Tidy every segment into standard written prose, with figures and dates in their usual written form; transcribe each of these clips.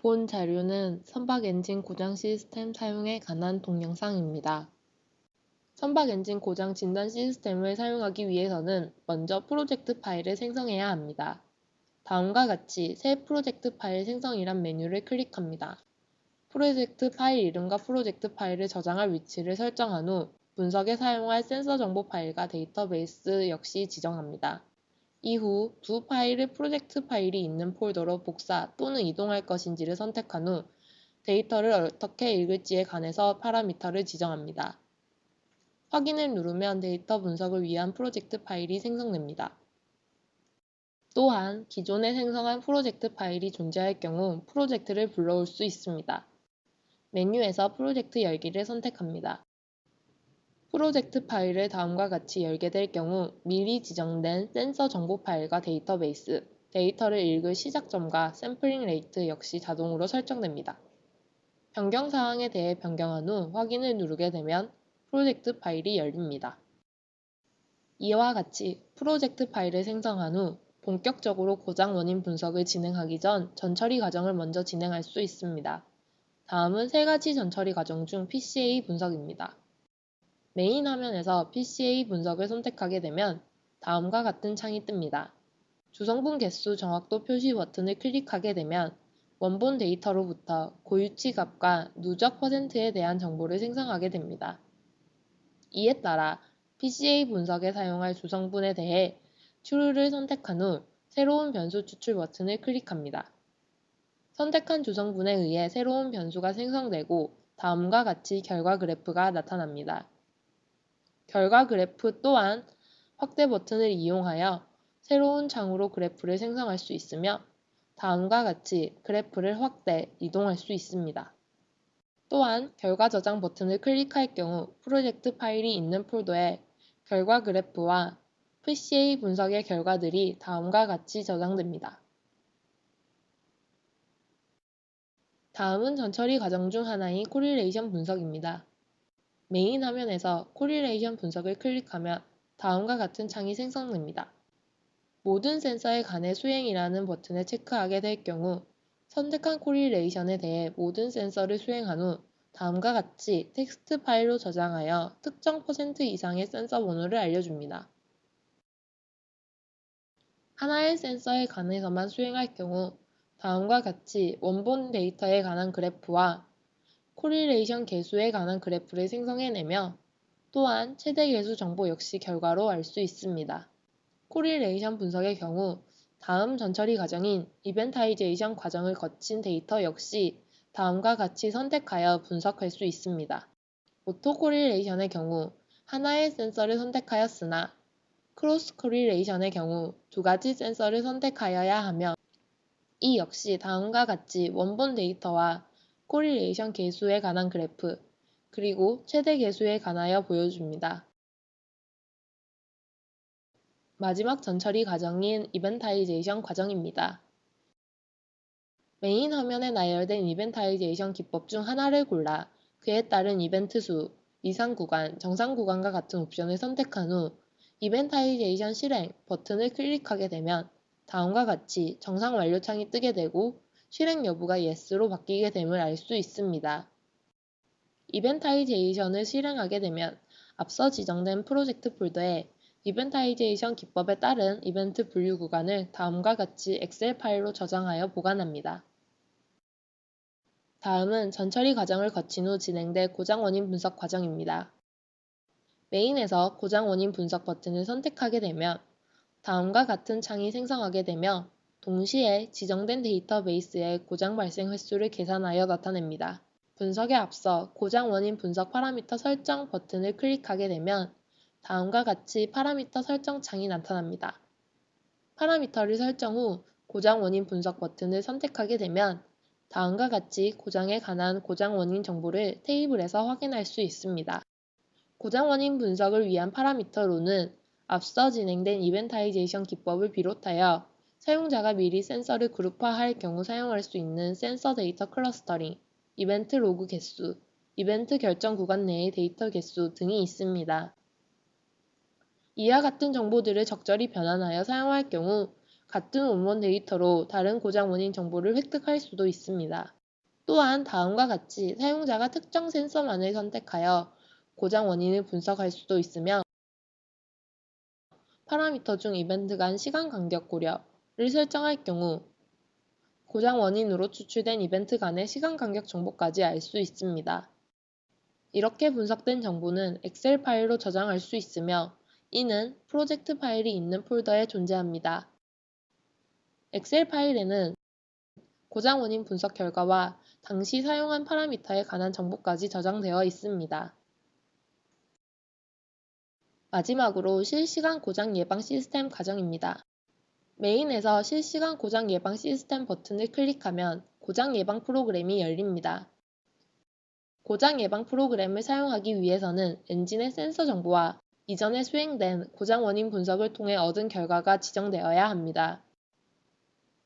본 자료는 선박 엔진 고장 시스템 사용에 관한 동영상입니다. 선박 엔진 고장 진단 시스템을 사용하기 위해서는 먼저 프로젝트 파일을 생성해야 합니다. 다음과 같이 새 프로젝트 파일 생성이란 메뉴를 클릭합니다. 프로젝트 파일 이름과 프로젝트 파일을 저장할 위치를 설정한 후 분석에 사용할 센서 정보 파일과 데이터베이스 역시 지정합니다. 이후 두 파일을 프로젝트 파일이 있는 폴더로 복사 또는 이동할 것인지를 선택한 후 데이터를 어떻게 읽을지에 관해서 파라미터를 지정합니다. 확인을 누르면 데이터 분석을 위한 프로젝트 파일이 생성됩니다. 또한 기존에 생성한 프로젝트 파일이 존재할 경우 프로젝트를 불러올 수 있습니다. 메뉴에서 프로젝트 열기를 선택합니다. 프로젝트 파일을 다음과 같이 열게 될 경우 미리 지정된 센서 정보 파일과 데이터베이스, 데이터를 읽을 시작점과 샘플링 레이트 역시 자동으로 설정됩니다. 변경 사항에 대해 변경한 후 확인을 누르게 되면 프로젝트 파일이 열립니다. 이와 같이 프로젝트 파일을 생성한 후 본격적으로 고장 원인 분석을 진행하기 전 전처리 과정을 먼저 진행할 수 있습니다. 다음은 세 가지 전처리 과정 중 PCA 분석입니다. 메인 화면에서 PCA 분석을 선택하게 되면 다음과 같은 창이 뜹니다. 주성분 개수 정확도 표시 버튼을 클릭하게 되면 원본 데이터로부터 고유치 값과 누적 %에 대한 정보를 생성하게 됩니다. 이에 따라 PCA 분석에 사용할 주성분에 대해 true를 선택한 후 새로운 변수 추출 버튼을 클릭합니다. 선택한 주성분에 의해 새로운 변수가 생성되고 다음과 같이 결과 그래프가 나타납니다. 결과 그래프 또한 확대 버튼을 이용하여 새로운 창으로 그래프를 생성할 수 있으며 다음과 같이 그래프를 확대, 이동할 수 있습니다. 또한 결과 저장 버튼을 클릭할 경우 프로젝트 파일이 있는 폴더에 결과 그래프와 PCA 분석의 결과들이 다음과 같이 저장됩니다. 다음은 전처리 과정 중 하나인 코릴레이션 분석입니다. 메인 화면에서 코릴레이션 분석을 클릭하면 다음과 같은 창이 생성됩니다. 모든 센서에 관해 수행이라는 버튼을 체크하게 될 경우 선택한 코릴레이션에 대해 모든 센서를 수행한 후 다음과 같이 텍스트 파일로 저장하여 특정 % 이상의 센서 번호를 알려줍니다. 하나의 센서에 관해서만 수행할 경우 다음과 같이 원본 데이터에 관한 그래프와 코릴레이션 개수에 관한 그래프를 생성해내며 또한 최대 개수 정보 역시 결과로 알 수 있습니다. 코릴레이션 분석의 경우 다음 전처리 과정인 이벤타이제이션 과정을 거친 데이터 역시 다음과 같이 선택하여 분석할 수 있습니다. 오토 코릴레이션의 경우 하나의 센서를 선택하였으나 크로스 코릴레이션의 경우 두 가지 센서를 선택하여야 하며 이 역시 다음과 같이 원본 데이터와 코릴레이션 개수에 관한 그래프, 그리고 최대 개수에 관하여 보여줍니다. 마지막 전처리 과정인 이벤타이제이션 과정입니다. 메인 화면에 나열된 이벤타이제이션 기법 중 하나를 골라 그에 따른 이벤트 수, 이상 구간, 정상 구간과 같은 옵션을 선택한 후 이벤타이제이션 실행 버튼을 클릭하게 되면 다음과 같이 정상 완료 창이 뜨게 되고 실행 여부가 yes로 바뀌게 됨을 알 수 있습니다. 이벤타이제이션을 실행하게 되면 앞서 지정된 프로젝트 폴더에 이벤타이제이션 기법에 따른 이벤트 분류 구간을 다음과 같이 엑셀 파일로 저장하여 보관합니다. 다음은 전처리 과정을 거친 후 진행될 고장 원인 분석 과정입니다. 메인에서 고장 원인 분석 버튼을 선택하게 되면 다음과 같은 창이 생성하게 되며 동시에 지정된 데이터베이스의 고장 발생 횟수를 계산하여 나타냅니다. 분석에 앞서 고장 원인 분석 파라미터 설정 버튼을 클릭하게 되면 다음과 같이 파라미터 설정 창이 나타납니다. 파라미터를 설정 후 고장 원인 분석 버튼을 선택하게 되면 다음과 같이 고장에 관한 고장 원인 정보를 테이블에서 확인할 수 있습니다. 고장 원인 분석을 위한 파라미터로는 앞서 진행된 이벤타이제이션 기법을 비롯하여 사용자가 미리 센서를 그룹화할 경우 사용할 수 있는 센서 데이터 클러스터링, 이벤트 로그 개수, 이벤트 결정 구간 내의 데이터 개수 등이 있습니다. 이와 같은 정보들을 적절히 변환하여 사용할 경우 같은 원본 데이터로 다른 고장 원인 정보를 획득할 수도 있습니다. 또한 다음과 같이 사용자가 특정 센서만을 선택하여 고장 원인을 분석할 수도 있으며 파라미터 중 이벤트 간 시간 간격 고려를 설정할 경우 고장 원인으로 추출된 이벤트 간의 시간 간격 정보까지 알 수 있습니다. 이렇게 분석된 정보는 엑셀 파일로 저장할 수 있으며 이는 프로젝트 파일이 있는 폴더에 존재합니다. 엑셀 파일에는 고장 원인 분석 결과와 당시 사용한 파라미터에 관한 정보까지 저장되어 있습니다. 마지막으로 실시간 고장 예방 시스템 가정입니다. 메인에서 실시간 고장 예방 시스템 버튼을 클릭하면 고장 예방 프로그램이 열립니다. 고장 예방 프로그램을 사용하기 위해서는 엔진의 센서 정보와 이전에 수행된 고장 원인 분석을 통해 얻은 결과가 지정되어야 합니다.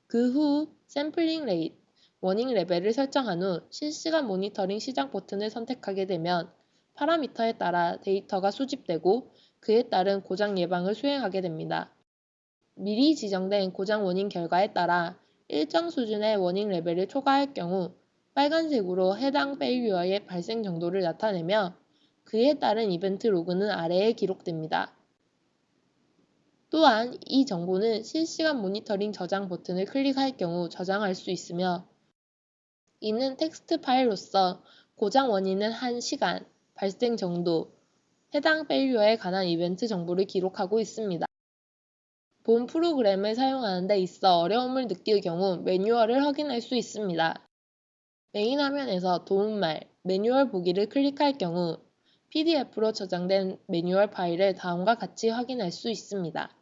그 후 샘플링 레이트, 워닝 레벨을 설정한 후 실시간 모니터링 시작 버튼을 선택하게 되면 파라미터에 따라 데이터가 수집되고 그에 따른 고장 예방을 수행하게 됩니다. 미리 지정된 고장 원인 결과에 따라 일정 수준의 워닝 레벨을 초과할 경우 빨간색으로 해당 페일유어의 발생 정도를 나타내며 그에 따른 이벤트 로그는 아래에 기록됩니다. 또한 이 정보는 실시간 모니터링 저장 버튼을 클릭할 경우 저장할 수 있으며 이는 텍스트 파일로서 고장 원인은 1시간, 발생 정도, 해당 페일유어에 관한 이벤트 정보를 기록하고 있습니다. 본 프로그램을 사용하는 데 있어 어려움을 느낄 경우 매뉴얼을 확인할 수 있습니다. 메인 화면에서 도움말, 매뉴얼 보기를 클릭할 경우 PDF로 저장된 매뉴얼 파일을 다음과 같이 확인할 수 있습니다.